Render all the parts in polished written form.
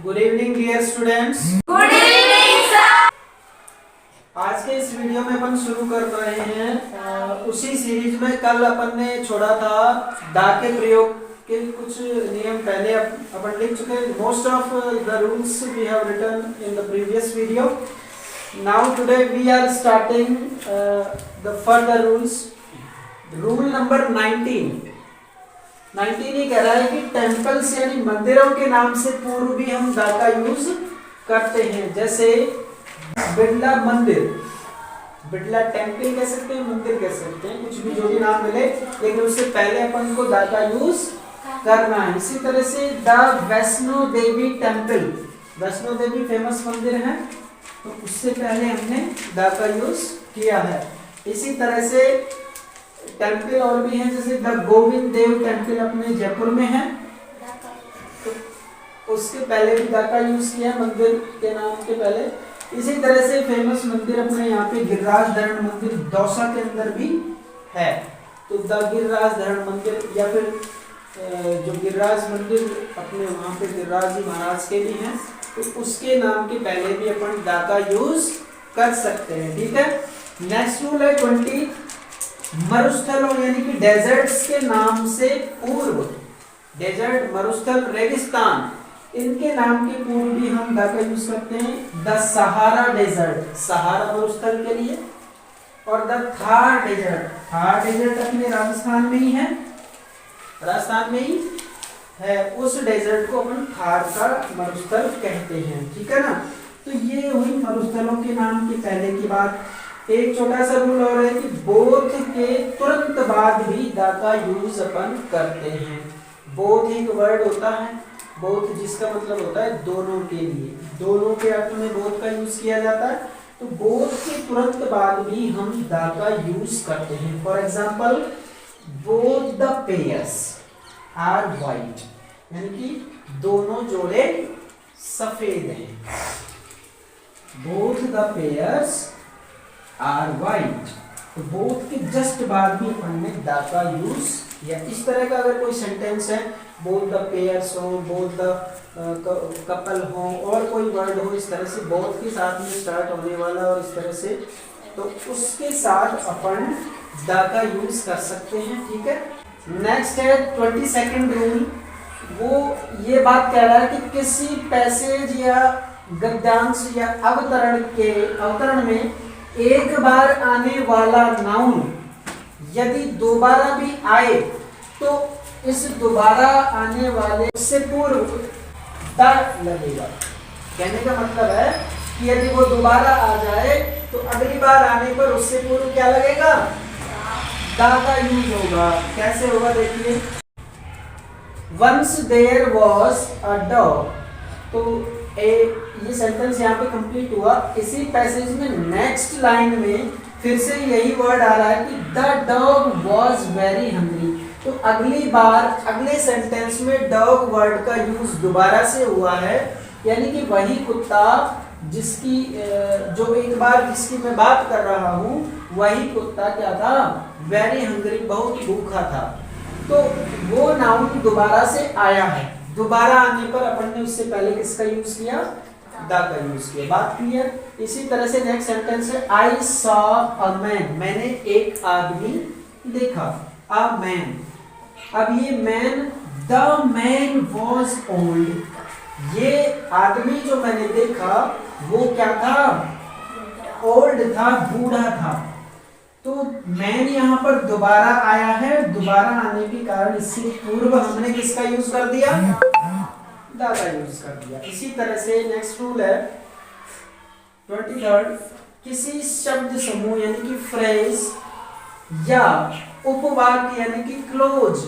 Good evening dear students. Good evening sir. आज के इस वीडियो में अपन शुरू कर रहे हैं उसी सीरीज में कल अपन ने छोड़ा था दा के प्रयोग के कुछ नियम पहले अपन लिख चुके हैं। Most of the rules we have written in the previous video. Now today we are starting the further rules. Rule number 19 ये कह रहा है कि टेम्पल्स यानी मंदिरों के नाम से पूर्व भी हम दा का यूज करते हैं। जैसे बिड़ला मंदिर, बिड़ला टेम्पल कह सकते हैं, मंदिर कह सकते हैं, कुछ भी जो भी नाम मिले, लेकिन उससे पहले अपन को दा का यूज करना है। इसी तरह से the Vaishno Devi temple, Vaishno Devi famous मंदिर है, तो उससे पहले हमने दा का यूज किया है। इसी तरह से टेम्पल और भी हैं, जैसे द गोविंद देव टेम्पल अपने जयपुर में है, तो उसके पहले भी दा का यूज किया मंदिर के नाम के पहले। इसी तरह से फेमस मंदिर अपने यहाँ पे गिरिराज धरण मंदिर दौसा के अंदर भी है, तो द गिरिराज धरण मंदिर या फिर जो गिरिराज मंदिर अपने वहाँ पे गिरिराज जी महाराज के भी हैं, तो उसके नाम के पहले भी अपन दा का यूज कर सकते हैं। ठीक है। नेक्स्ट रूल है 20, मरुस्थलों यानी कि डेजर्ट्स के नाम से पूर्व, डेजर्ट, मरुस्थल, रेगिस्तान, इनके नाम के पूर्व भी हम दा का यूज करते हैं। द सहारा डेजर्ट, सहारा मरुस्थल के लिए, और the Thar desert, Thar desert अपने राजस्थान में ही है, राजस्थान में ही है, उस डेजर्ट को अपन थार का मरुस्थल कहते हैं। ठीक है ना। तो ये हुई मरुस्थलों के नाम के पहले की बात। एक छोटा सा रूल और है कि बोध के तुरंत बाद भी दा का यूज अपन करते हैं। बोध एक वर्ड होता है, बोध जिसका मतलब होता है दोनों के लिए, दोनों के अर्थ में बोध का यूज किया जाता है, तो बोध के तुरंत बाद भी हम दा का यूज करते हैं। For example, both the pairs are white, यानी कि दोनों जोड़े सफेद हैं। Both the pairs are white, तो बोथ के जस्ट बाद भी अपन ने दा का यूज किया। इस तरह का अगर कोई सेंटेंस है, बोथ द पेयर्स हो, बोथ द कपल हो, और कोई वर्ड हो इस तरह से बोथ के साथ में स्टार्ट होने वाला और इस तरह से, तो उसके साथ अपन दा का यूज कर सकते हैं। ठीक है। नेक्स्ट है 22nd रूल। वो ये बात कह रहा है कि किसी पैसेज या गद्यांश या अवतरण में एक बार आने वाला नाउन यदि दोबारा भी आए तो इस दोबारा आने वाले से पूर्व दा लगेगा। कहने का मतलब है कि यदि वो दोबारा आ जाए तो अगली बार आने पर उससे पूर्व क्या लगेगा? दा का यूज होगा। कैसे होगा देखिए, once there was a dog, तो ये सेंटेंस यहाँ पे कंप्लीट हुआ। इसी पैसेज में नेक्स्ट लाइन में फिर से यही वर्ड आ रहा है कि the dog was very hungry, तो अगली बार अगले सेंटेंस में डॉग वर्ड का यूज दोबारा से हुआ है, यानी कि वही कुत्ता जिसकी जो एक बार जिसकी मैं बात कर रहा हूँ, वही कुत्ता क्या था? वेरी हंग्री, बहुत भूखा था। तो वो नाउन दोबारा से आया है, दोबारा आने पर अपन ने उससे पहले किसका यूज किया? दा का यूज किया। बात क्लियर। इसी तरह से नेक्स्ट सेंटेंस है आई सॉ अ मैन, मैंने एक आदमी देखा। अ मैन, अब ये man, the man was old, ये आदमी जो मैंने देखा वो क्या था? ओल्ड था, बूढ़ा था। तो मैन यहाँ पर दोबारा आया है, दोबारा आने के कारण इससे पूर्व हमने किसका यूज कर दिया? दा का यूज कर दिया। इसी तरह से नेक्स्ट रूल है 23rd, किसी शब्द समूह यानी कि फ्रेज या उपवाक्य यानी कि क्लोज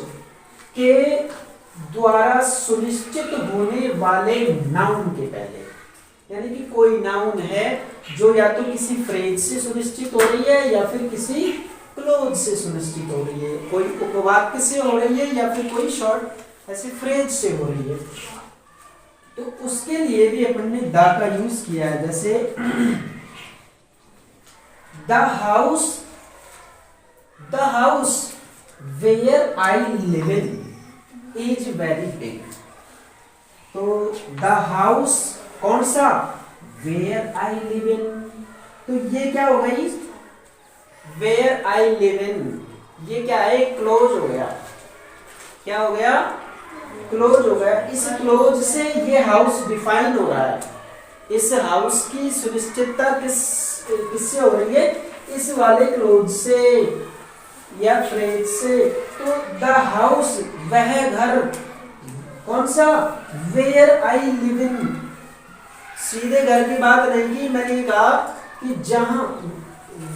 के द्वारा सुनिश्चित होने वाले नाउन के पहले, यानी कि कोई नाउन है जो या तो किसी फ्रेज से सुनिश्चित हो रही है या फिर किसी क्लोज से सुनिश्चित हो रही है, कोई उपवाक्य से हो रही है या फिर कोई शॉर्ट ऐसे फ्रेज से हो रही है, तो उसके लिए भी अपन ने दा का यूज किया है। जैसे the house where I live in is very big, तो द हाउस कौन सा, वेयर आई लिव इन, तो ये क्या हो गई, वेयर आई लिव इन, ये क्या है, क्लोज हो गया, क्या हो गया, क्लोज हो गया। इस क्लोज से ये हाउस डिफाइन हो रहा है, इस हाउस की सुनिश्चितता किससे हो रही है, इस वाले क्लोज से या फ्रेज से। तो द हाउस वह घर, कौन सा, वेयर आई लिव इन, सीधे घर की बात नहीं की, मैंने कहा कि जहां,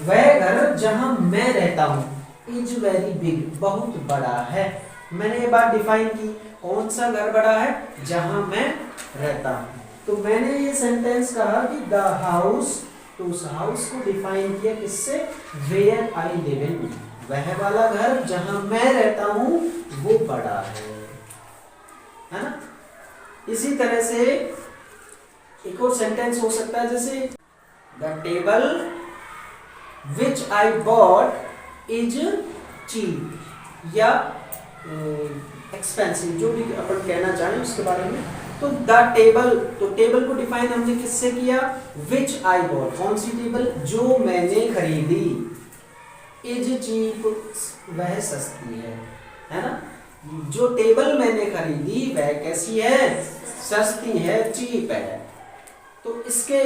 वह घर जहां मैं रहता हूं, इज वेरी बिग, बहुत बड़ा है। मैंने ये बात डिफाइन की, कौन सा घर बड़ा है, जहां मैं रहता हूं। तो मैंने ये सेंटेंस कहा कि द हाउस, तो उस हाउस को डिफाइन किया किससे, वेयर आई लिव इन, वह वाला घर जहां मैं रहता हूं वो बड़ा है ना। इसी तरह से एक और सेंटेंस हो सकता है, जैसे the table which I bought is cheap या एक्सपेंसिव, जो भी अपन कहना चाहें उसके बारे में। तो द टेबल, तो टेबल को डिफाइन हमने किससे किया, विच आई बॉट, कौन सी टेबल, जो मैंने खरीदी, इज चीप, वह सस्ती है ना। जो टेबल मैंने खरीदी वह कैसी है, सस्ती है, चीप है। तो इसके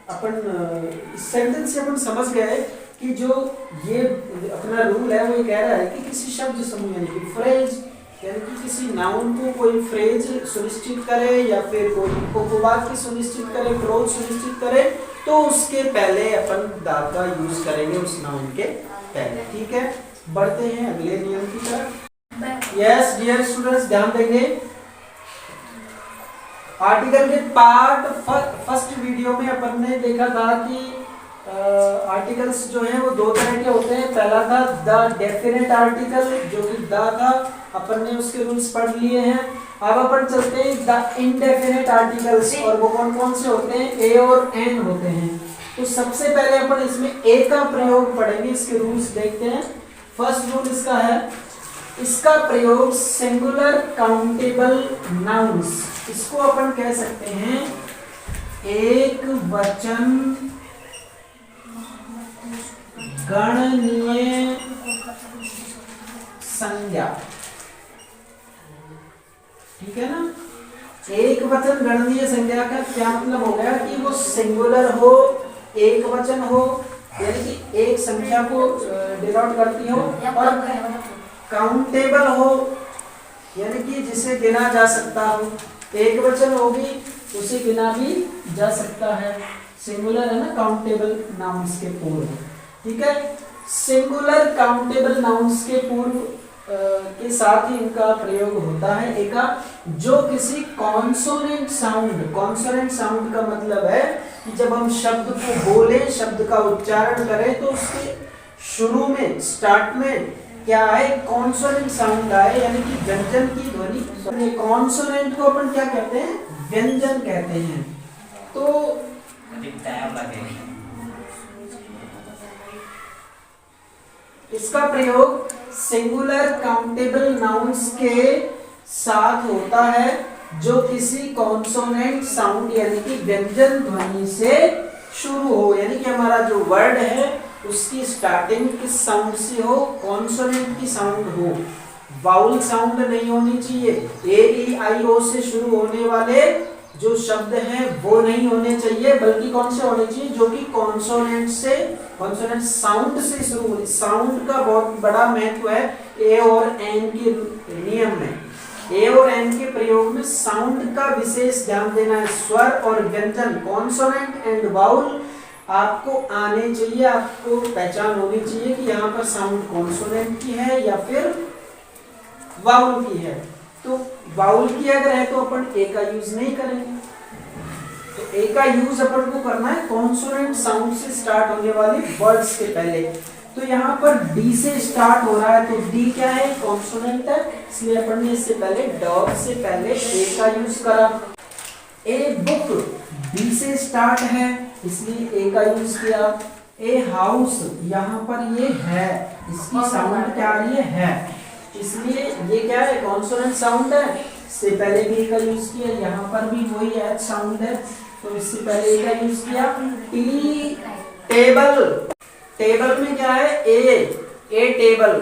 अपन इस सेंटेंस से अपन समझ गए कि जो ये अपना रूल है वो ये कह रहा है कि किसी शब्द समूह यानी कि फ्रेज, यानी कि किसी नाउन को कोई फ्रेज सुनिश्चित करे या फिर कोई उपवाक्य सुनिश्चित करे, क्लोज सुनिश्चित करे, तो उसके पहले अपन द का यूज करेंगे उस नाउन के पहले। ठीक है, बढ़ते हैं अगले नियम की तरफ। यस डियर स्टूडेंट्स, ध्यान देंगे। आर्टिकल के पार्ट फर्स्ट वीडियो में अपन ने देखा था कि आर्टिकल्स जो हैं वो दो तरह के होते हैं। पहला था द डेफिनेट आर्टिकल, जो कि द था, अपन ने उसके रूल्स पढ़ लिए हैं। अब अपन चलते हैं द इनडेफिनेट आर्टिकल्स, और वो कौन कौन से होते हैं, ए और एन होते हैं। तो सबसे पहले अपन इसमें ए का प्रयोग पढ़ेंगे, इसके रूल्स देखते हैं। फर्स्ट रूल इसका है, इसका प्रयोग सिंगुलर काउंटेबल नाउन्स, इसको अपन कह सकते हैं एक वचन गणनीय संज्ञा, ठीक है ना। एक वचन गणनीय संज्ञा का क्या मतलब हो गया कि वो सिंगुलर हो, एक वचन हो, यानी कि एक संख्या को डिनोट करती हो, और काउंटेबल हो, यानी कि जिसे गिना जा सकता हो। एक वचन होगी उसे गिना भी जा सकता है, सिंगुलर है ना, काउंटेबल नाउन्स के पूर्व। ठीक है, सिंगुलर काउंटेबल नाउन्स के पूर्व के साथ ही इनका प्रयोग होता है। एक जो किसी कॉन्सोनेंट साउंड, कॉन्सोनेंट साउंड का मतलब है कि जब हम शब्द को बोलें, शब्द का उच्चारण करें, तो उसके शुरू में, स्टार्ट में क्या है, कॉन्सोनेंट साउंड आए, यानी कि व्यंजन की ध्वनि। कॉन्सोनेंट को अपन क्या कहते हैं, व्यंजन कहते हैं। तो इसका प्रयोग सिंगुलर काउंटेबल नाउन्स के साथ होता है जो किसी कॉन्सोनेंट साउंड यानी कि व्यंजन ध्वनि से शुरू हो, यानी कि हमारा जो वर्ड है उसकी स्टार्टिंग किस साउंड से हो, कॉन्सोनेंट की साउंड हो, वाउल साउंड नहीं होनी चाहिए। ए ई आई ओ से शुरू होने वाले जो शब्द हैं वो नहीं होने चाहिए, बल्कि कौन से होने चाहिए, जो कि कॉन्सोनेंट से, कॉन्सोनेंट साउंड से शुरू होने। साउंड का बहुत बड़ा महत्व है ए और एन के नियम में। ए और एन के प्रयोग में साउंड का विशेष ध्यान देना है। स्वर और व्यंजन, कॉन्सोनेंट एंड वाउल आपको आने चाहिए, आपको पहचान होनी चाहिए कि यहाँ पर साउंड कॉन्सोनेंट की है या फिर वाउल की है। तो वाउल की अगर है तो अपन ए का यूज नहीं करेंगे, तो ए का यूज अपन को करना है कॉन्सोनेंट साउंड से स्टार्ट होने वाले वर्ड्स के पहले। तो यहाँ पर डी से स्टार्ट हो रहा है, तो डी क्या है, कॉन्सोनेंट है, इसलिए अपन ने इससे पहले डॉग से पहले ए का यूज करा। ए बुक बी से स्टार्ट है, इसलिए ए का यूज किया। ए हाउस, यहाँ पर ये है, इसकी साउंड क्या आ रही है, इसलिए ये क्या है, कॉन्सोनेंट साउंड है, इससे पहले भी ए का यूज किया, यहाँ पर भी वही एच साउंड है, तो इससे पहले ए का यूज किया। टी टेबल, टेबल में क्या है ए टेबल,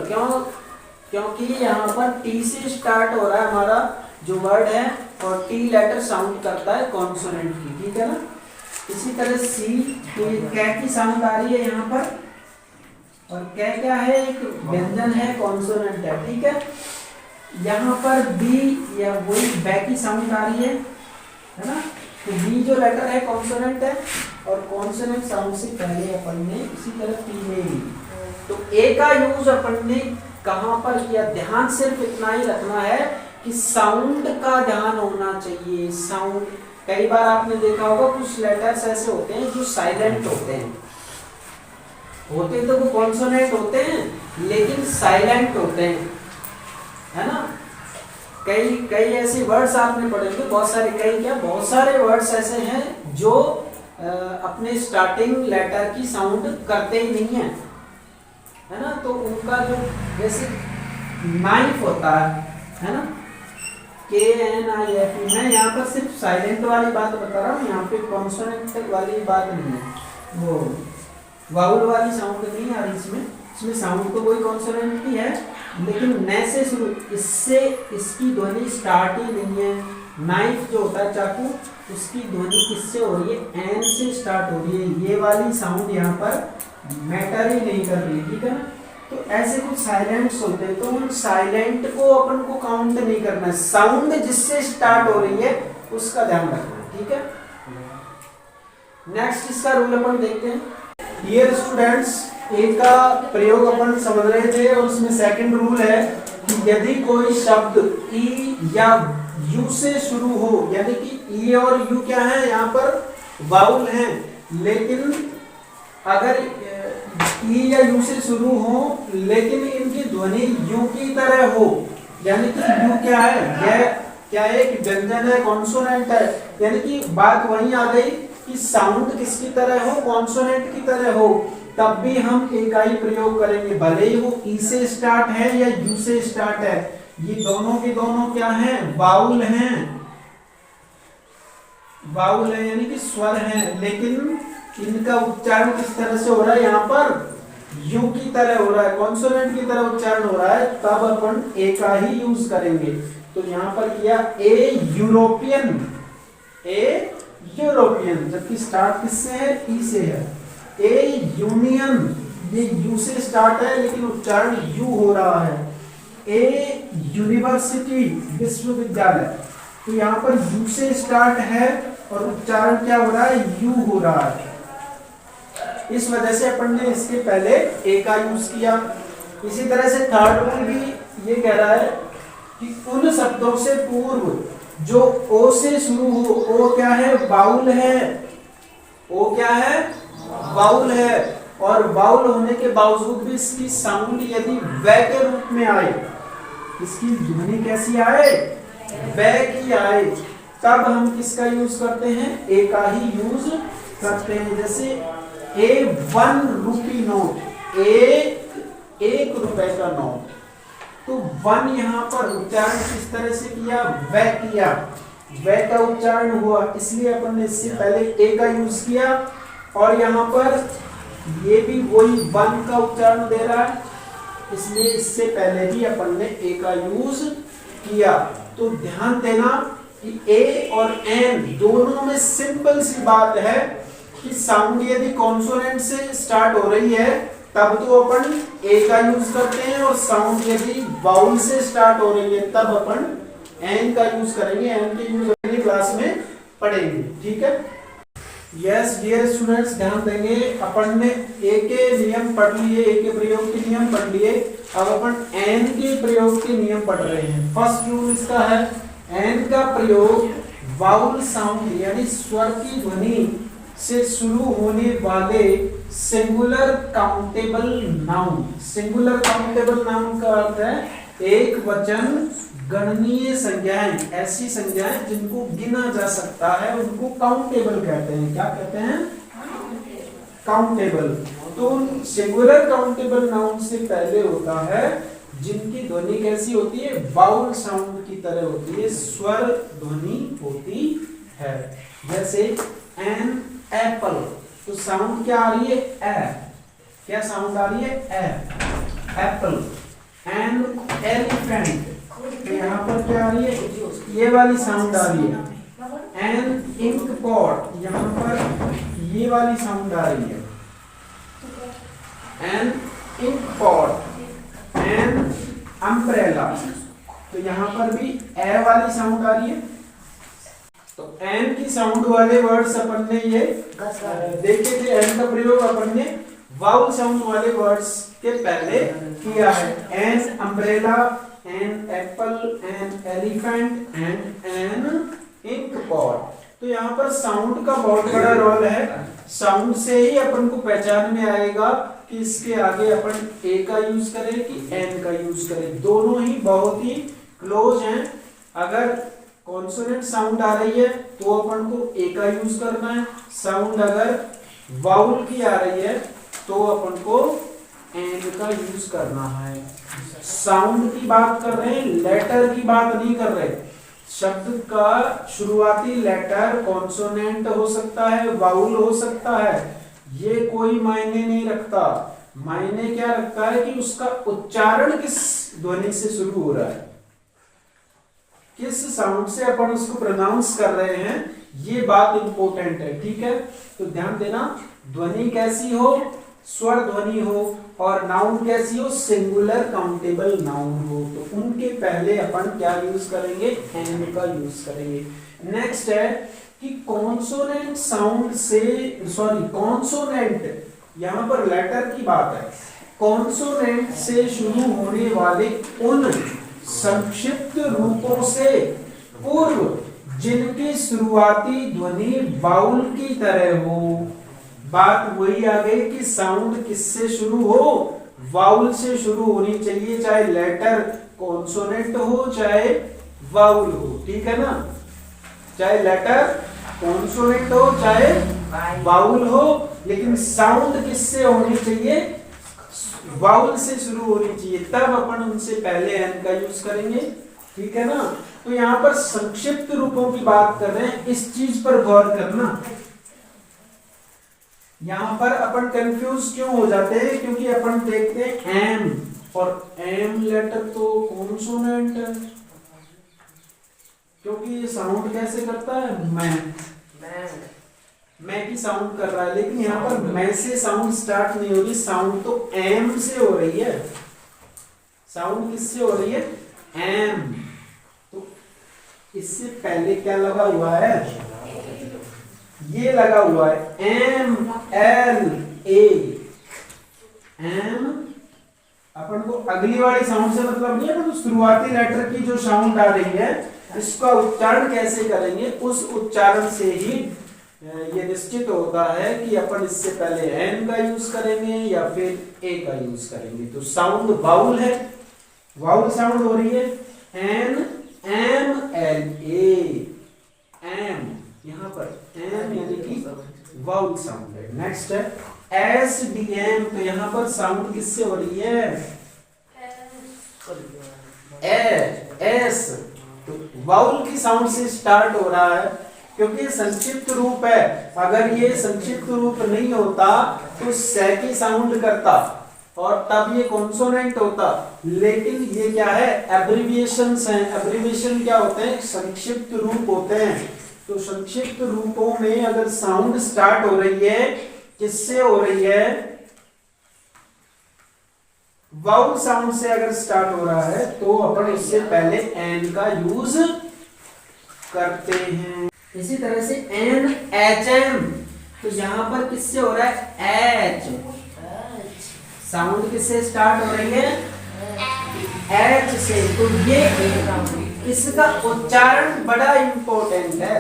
क्योंकि यहाँ पर टी से स्टार्ट हो रहा है हमारा जो वर्ड है और टी लेटर साउंड करता है कॉन्सोनेंट की, ठीक है ना। इसी तरह सी, तो कै की साउंड आ रही है यहाँ पर, और कै क्या है, एक व्यंजन है, कॉन्सोनेंट है, ठीक है। यहाँ पर बी या वही बै की साउंड आ रही है ना, तो बी जो लेटर है कॉन्सोनेंट है, और कॉन्सोनेंट साउंड से पहले अपन ने इसी तरह पी में भी, तो ए का यूज अपन ने कहाँ पर किया, ध्यान सिर्फ इतना ही रखना है कि साउंड का ध्यान होना चाहिए। साउंड, कई बार आपने देखा होगा कुछ लेटर्स ऐसे होते हैं जो साइलेंट होते हैं, होते तो वो कॉन्सोनेंट होते हैं लेकिन साइलेंट होते हैं, है ना। कई ऐसे वर्ड्स आपने पढ़े होंगे, बहुत सारे वर्ड्स ऐसे हैं जो अपने स्टार्टिंग लेटर की साउंड करते ही नहीं है ना। तो उनका जो जैसे नाइफ होता है ना, KNIF, मैं यहाँ पर सिर्फ साइलेंट वाली बात बता रहा हूँ, यहाँ पे कॉन्सोनेंट वाली बात नहीं है, वो वाउल वाली साउंड नहीं आ रही इसमें साउंड तो वही कॉन्सोनेंट की है, लेकिन न से शुरू, इससे इसकी ध्वनि स्टार्ट ही नहीं है। नाइफ जो होता है चाकू, उसकी ध्वनि किससे हो रही है, एन से स्टार्ट हो रही है, ये वाली साउंड यहाँ पर मैटर ही नहीं कर रही, ठीक है ना। तो ऐसे कुछ साइलेंट्स होते हैं, तो उन साइलेंट को अपन को काउंट नहीं करना है, साउंड जिससे स्टार्ट हो रही है उसका ध्यान रखना है, ठीक है। नेक्स्ट इसका रूल अपन देखते हैं। डियर स्टूडेंट्स, ए का प्रयोग अपन समझ रहे थे, और उसमें सेकंड रूल है कि यदि कोई शब्द ई या यू से शुरू हो, यानी कि ई और यू क्या है, यहाँ पर वाउल हैं, लेकिन अगर ई या यू से शुरू हो लेकिन इनकी ध्वनि यू की तरह हो, यानी कि यू क्या है, यह क्या है, एक व्यंजन है, कॉन्सोनेंट है, यानी कि बात वहीं आ गई कि साउंड किसकी तरह हो, कॉन्सोनेंट की तरह हो, तब भी हम ए का ही प्रयोग करेंगे, भले ही वो ई से स्टार्ट है या यू से स्टार्ट है। ये दोनों के दोनों क्या हैं, वाउल हैं, वाउल है यानी कि स्वर हैं, लेकिन इनका उच्चारण किस तरह से हो रहा है, यहाँ पर यू की तरह हो रहा है, कॉन्सोनेंट की तरह उच्चारण हो रहा है, तब अपन ए का ही यूज करेंगे। तो यहाँ पर किया ए यूरोपियन, ए यूरोपियन, जबकि स्टार्ट किससे है, ई से है। ए यूनियन, ये यू से स्टार्ट है लेकिन उच्चारण यू हो रहा है। ए यूनिवर्सिटी, विश्वविद्यालय, तो यहाँ पर यू से स्टार्ट है और उच्चारण क्या हो रहा है, यू हो रहा है। इस वजह से अपन ने इसके पहले ए का यूज किया। इसी तरह से थर्ड रूल भी ये कह रहा है कि उन शब्दों से पूर्व जो ओ से शुरू हो, ओ क्या है, वाउल है, ओ क्या है, वाउल है, और वाउल होने के बावजूद भी इसकी साउंड यदि व के रूप में आए, इसकी ध्वनि कैसी आए, व की आए, तब हम किसका यूज करते हैं, ए का ही यूज करते हैं। जैसे ए 1 रुपी नोट, एक रुपए का नोट, तो 1 यहाँ पर उच्चारण किस तरह से किया, व किया, व का उच्चारण हुआ, इसलिए अपन ने इससे पहले ए का यूज किया, और यहाँ पर ये भी वही 1 का उच्चारण दे रहा है, इसलिए इससे पहले भी अपन ने ए का यूज किया। तो ध्यान देना कि ए और एन दोनों में सिंपल सी बात है कि साउंड यदि कॉन्सोनेंट से स्टार्ट हो रही है तब तो अपन ए का यूज करते हैं, और साउंड यदि वाउल से स्टार्ट हो रही है तब अपन एन का यूज करेंगे। एन के यूज अगली क्लास में पढ़ेंगे, ठीक है। यस डियर स्टूडेंट्स, ध्यान देंगे, अपन ने ए के नियम पढ़ लिए, ए के प्रयोग के नियम पढ़ लिए, अब अपन एन के प्रयोग के नियम पढ़ रहे हैं। फर्स्ट रूल इसका है, एन का प्रयोग वाउल साउंड यानी स्वर की ध्वनि से शुरू होने वाले singular countable noun. Singular countable noun का अर्थ है एक वचन गणनीय संज्ञाएं, ऐसी संज्ञाएं जिनको गिना जा सकता है उनको काउंटेबल कहते हैं। क्या कहते हैं, काउंटेबल। तो सिंगुलर काउंटेबल नाउन से पहले होता है जिनकी ध्वनि कैसी होती है, वाउल साउंड की तरह होती है, स्वर ध्वनि होती है। जैसे एन एप्पल, तो साउंड क्या आ रही है, ए, क्या साउंड आ रही है, ए, एप्पल। एन एलिफेंट, तो यहाँ पर क्या आ रही है, ये वाली साउंड आ रही है। एन इंक पॉट, यहाँ पर ये वाली साउंड आ रही है, an ink pot. An umbrella, तो यहाँ पर भी ए वाली साउंड आ रही है। तो एन की साउंड वाले वर्ड्स अपन ने ये देखे थे, एन का प्रयोग अपन ने वाउल साउंड वाले वर्ड्स के पहले किया है। An umbrella, an apple, an elephant and an ink pot. तो यहाँ पर साउंड का बहुत बड़ा रोल है। साउंड से ही अपन को पहचान में आएगा कि इसके आगे अपन ए का यूज करें कि एन का यूज करें, दोनों ही बहुत ही क्लोज हैं। अगर कॉन्सोनेंट साउंड आ रही है तो अपन को ए का यूज करना है, साउंड अगर वाउल की आ रही है तो अपन को एन का यूज करना है। साउंड की बात कर रहे हैं, लेटर की बात नहीं कर रहे। शब्द का शुरुआती लेटर कॉन्सोनेंट हो सकता है, वाउल हो सकता है, ये कोई मायने नहीं रखता। मायने क्या रखता है कि उसका उच्चारण किस ध्वनि से शुरू हो रहा है, किस साउंड से अपन उसको प्रोनाउंस कर रहे हैं, ये बात इंपॉर्टेंट है। ठीक है, तो ध्यान देना, ध्वनि कैसी हो, स्वर ध्वनि हो, और नाउन कैसी हो, सिंगुलर काउंटेबल नाउन हो, तो उनके पहले अपन क्या यूज करेंगे, एन का यूज करेंगे। नेक्स्ट है कि कॉन्सोनेंट साउंड से, सॉरी कॉन्सोनेंट, यहां पर लेटर की बात है, कॉन्सोनेंट से शुरू होने वाले उन संक्षिप्त रूपों से पूर्व जिनकी शुरुआती ध्वनि वाउल की तरह हो। बात वही आ गई कि साउंड किससे शुरू हो, वाउल से शुरू होनी चाहिए, चाहे लेटर कॉन्सोनेंट हो चाहे वाउल हो। ठीक है ना, चाहे लेटर कॉन्सोनेंट हो चाहे वाउल हो, लेकिन साउंड किससे होनी चाहिए, वाउल से शुरू होनी चाहिए, तब अपन उनसे पहले एन का यूज करेंगे। ठीक है ना, तो यहाँ पर संक्षिप्त रूपों की बात कर रहे हैं, इस चीज पर गौर करना। यहाँ पर अपन कंफ्यूज क्यों हो जाते हैं, क्योंकि अपन देखते हैं एम, और एम लेटर तो कॉन्सोनेंट है, क्योंकि ये साउंड कैसे करता है, मैं की साउंड कर रहा है, लेकिन यहाँ पर मैं से साउंड स्टार्ट नहीं हो रही, साउंड तो एम से हो रही है। साउंड किससे हो रही है, एम, तो इससे पहले क्या लगा हुआ है, ये लगा हुआ है एम एल ए। एम अपन को अगली वाली साउंड से मतलब नहीं है, तो शुरुआती लेटर की जो साउंड आ रही है इसका उच्चारण कैसे करेंगे, उस उच्चारण से ही ये निश्चित होता है कि अपन इससे पहले एन का यूज करेंगे या फिर ए का यूज करेंगे। तो साउंड वाउल है, वाउल साउंड हो रही है, an M L A, M, यहाँ पर एम यानी कि वाउल साउंड है। नेक्स्ट है एस डी एम, तो यहाँ पर साउंड किससे हो रही है, एस, तो वाउल की साउंड से स्टार्ट हो रहा है, क्योंकि संक्षिप्त रूप है। अगर ये संक्षिप्त रूप नहीं होता तो से की साउंड करता और तब ये कॉन्सोनेंट होता, लेकिन ये क्या है, एब्रिविएशंस हैं। एब्रिविएशन क्या होते हैं, संक्षिप्त रूप होते हैं। तो संक्षिप्त रूपों में अगर साउंड स्टार्ट हो रही है, किससे हो रही है, वाउल साउंड से अगर स्टार्ट हो रहा है, तो अपन इससे पहले एन का यूज करते हैं। इसी तरह से एन एच एम, तो यहां पर किससे हो रहा है, एच, साउंड किससे स्टार्ट हो रही है, एच से। तो ये इसका उच्चारण बड़ा इंपॉर्टेंट है,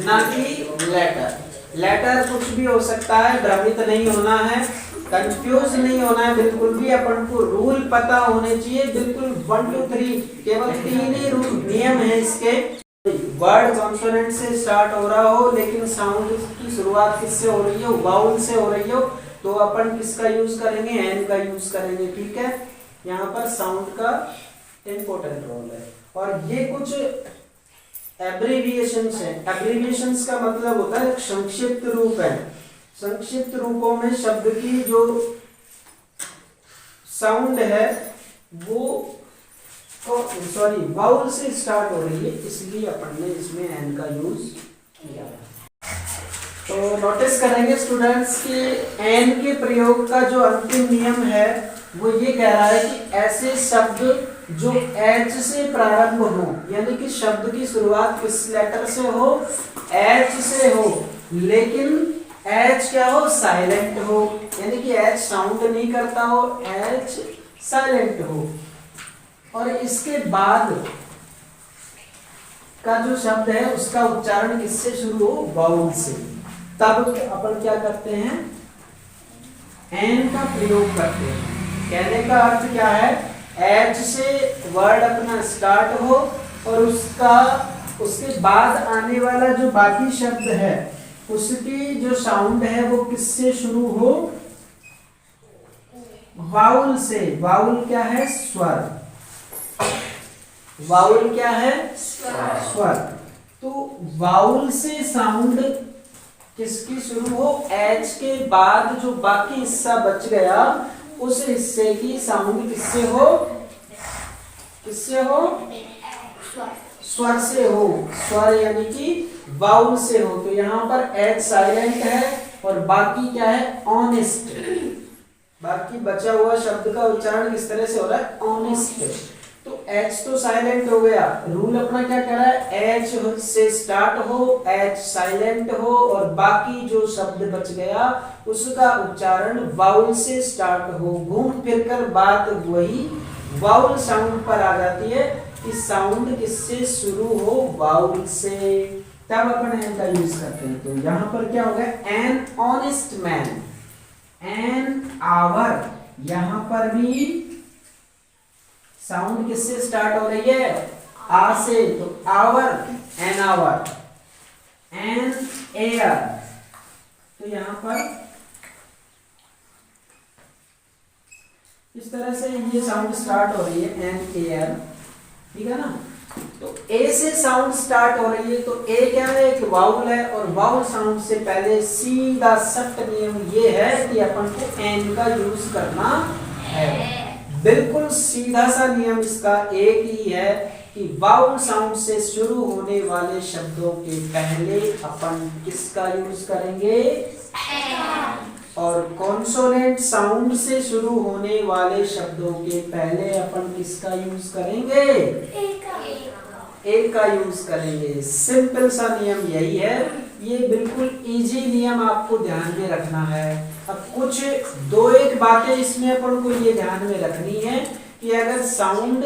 ना कि लेटर। लेटर कुछ भी हो सकता है, भ्रमित नहीं होना है, कंफ्यूज नहीं होना है बिल्कुल भी। अपन को रूल पता होने चाहिए, बिल्कुल 1 2 3, केवल 3 ही रूल नियम है इसके। वर्ड कॉन्सोनेंट से स्टार्ट हो रहा हो, लेकिन साउंड की शुरुआत किससे हो रही हो, वाउल से हो रही हो, तो अपन किसका यूज करेंगे, एन का यूज करेंगे। ठीक है, यहाँ पर साउंड का इम्पोर्टेंट रोल है। और ये कुछ एब्रीविएशंस हैं। एब्रीविएशंस का मतलब होता है संक्षिप्त रूप है। संक्षिप्त रूपों में शब्द की जो साउंड है वो वाउल से स्टार्ट हो रही है, इसलिए अपन ने इसमें एन का यूज किया है। तो नोटिस करेंगे स्टूडेंट्स कि एन के प्रयोग का जो अंतिम नियम है वो ये कह रहा है कि ऐसे शब्द जो एच से प्रारंभ हो, यानी कि शब्द की शुरुआत किस लेटर से हो, एच से हो, लेकिन एच क्या हो, साइलेंट हो, यानी कि एच साउंड नहीं करता हो, एच साइलेंट हो। और इसके बाद का जो शब्द है उसका उच्चारण किससे शुरू हो, वाउल से। तब अपन क्या करते हैं, एन का प्रयोग करते हैं। कहने का अर्थ क्या है, एच से वर्ड अपना स्टार्ट हो और उसके बाद आने वाला जो बाकी शब्द है उसकी जो साउंड है वो किससे शुरू हो, वाउल से। वाउल क्या है, स्वर। वाउल क्या है, स्वर। तो वाउल से साउंड किसकी शुरू हो, एच के बाद जो बाकी हिस्सा बच गया उस हिस्से की साउंड किससे हो, किससे हो, स्वर से हो। स्वर यानी कि वाउल से हो। तो यहाँ पर एच साइलेंट है और बाकी क्या है, ऑनेस्ट। बाकी बचा हुआ शब्द का उच्चारण किस तरह से हो रहा है, ऑनेस्ट। तो एच तो साइलेंट हो गया, रूल अपना क्या कह रहा है, एच से स्टार्ट हो, एच साइलेंट हो और बाकी जो शब्द बच गया उसका उच्चारण वाउल से स्टार्ट हो। घूम फिरकर बात वही वाउल साउंड पर आ जाती है कि साउंड किससे शुरू हो, वाउल से। तब अपन एन का यूज करते हैं। तो यहाँ पर क्या होगा, an honest man, an hour. यहाँ पर भी साउंड किससे स्टार्ट हो रही है, आ से। तो hour, an hour, an air. तो यहां पर इस तरह से ये साउंड स्टार्ट हो रही है, एन एयर, ठीक है ना। तो ए से साउंड स्टार्ट हो रही है। तो ए क्या है, एक वाउल है और वाउल साउंड से पहले सीधा सख्त नियम ये है कि अपन को एन का यूज करना है। बिल्कुल सीधा सा नियम इसका एक ही है कि वाउल साउंड से शुरू होने वाले शब्दों के पहले अपन किसका यूज करेंगे, और कॉन्सोनेंट साउंड से शुरू होने वाले शब्दों के पहले अपन किसका यूज करेंगे, ए का यूज करेंगे। सिंपल सा नियम यही है। ये बिल्कुल इजी नियम आपको ध्यान में रखना है। अब कुछ दो एक बातें इसमें अपन को ये ध्यान में रखनी है कि अगर साउंड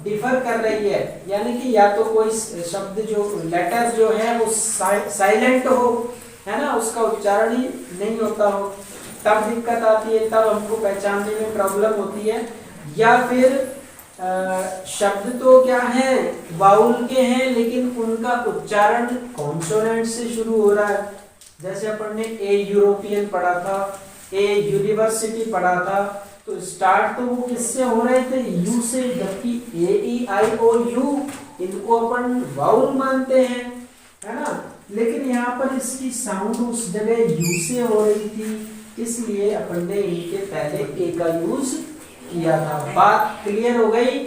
डिफर कर रही है, यानी कि या तो कोई शब्द जो लेटर जो है वो साइलेंट हो, है ना, उसका उच्चारण ही नहीं होता हो, तब दिक्कत आती है, तब हमको पहचानने में प्रॉब्लम होती है। या फिर शब्द तो क्या है, वाउल के हैं, लेकिन उनका उच्चारण कॉन्सोनेंट से शुरू हो रहा है। जैसे अपन ने ए यूरोपियन पढ़ा था, ए यूनिवर्सिटी पढ़ा था, तो स्टार्ट तो वो किससे हो रहे थे, यू से, जबकि ए ई आई ओ यू इनको अपन वाउल मानते हैं, है ना। लेकिन यहाँ पर इसकी साउंड उस जगह यू से हो रही थी, इसलिए अपन ने इनके पहले ए का यूज किया था। बात क्लियर हो गई।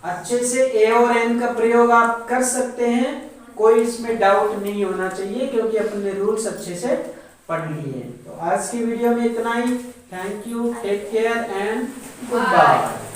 अच्छे से ए और एन का प्रयोग आप कर सकते हैं, कोई इसमें डाउट नहीं होना चाहिए, क्योंकि अपने रूल्स अच्छे से पढ़ लिए। तो आज की वीडियो में इतना ही। Thank you, take care and good bye.